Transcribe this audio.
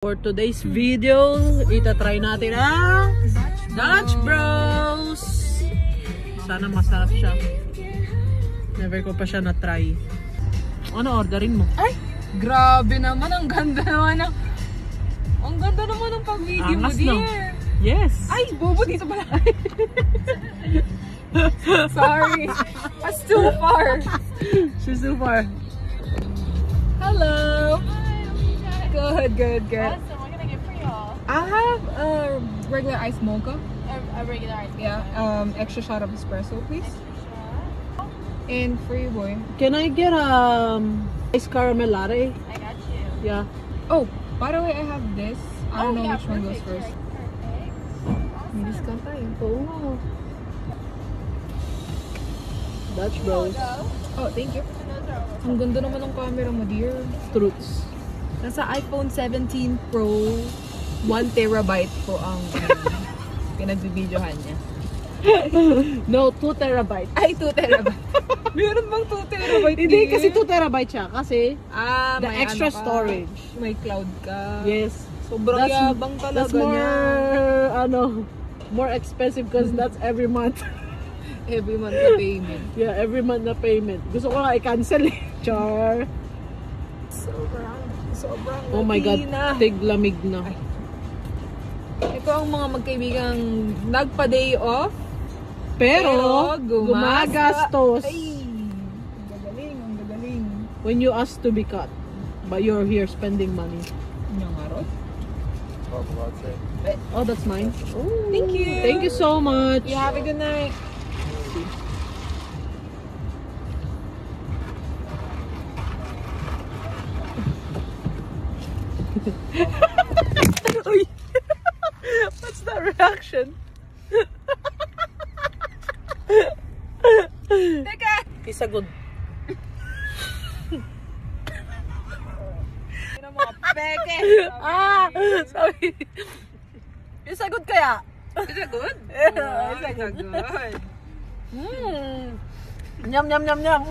For today's video, itatry natin ang Dutch Bros. Sana masarap siya. Never ko pa siya na-try. Ano orderin mo? Ay! Grabe naman, ang ganda naman ng pag-video mo, dear. No? Yes! Ay! Bobo dito pala. Sorry. That's too far. She's too far. Hello. Good. Awesome. What can I get for y'all? I have a regular iced mocha. A regular ice cream. Yeah. Extra shot of espresso, please. And for you, boy. Can I get ice caramel latte? I got you. Yeah. Oh, by the way, I have this. I don't know yeah, which one goes first. Perfect. May discount tayo. Oh. Dutch Bros. Oh, thank you. Those are all. Ang ganda naman ng camera mo, dear. Truths. Nasa iPhone 17 Pro, 1 terabyte po ang pinagbibidyohan niya. No, 2 terabyte. Ay, 2 terabyte. Meron bang 2 terabyte? Hindi, kasi 2 terabyte siya. Kasi the may extra ano ka, storage. May cloud ka. Yes. Sobrang yabang talaga that's more, niya. more expensive because that's every month. Every month na payment. Yeah, every month na payment. Gusto ko nga i-cancel eh. Char. Sobrang Oh my God, Latina. tiglamig na. Ay. Ito ang mga magkaibigang nagpa-day off. Pero gumagastos. Ay, ang gagaling. When you ask to be cut, but you're here spending money. Nangarot. Oh, that's mine. Oh, Thank you. Thank you so much. You have a good night. Uy. What's that reaction? Teka! Isa good. Ano mga peke? Sorry. Isa good kaya? Is it good? Yeah, is it good? good. Nyam nyam nyam nyam.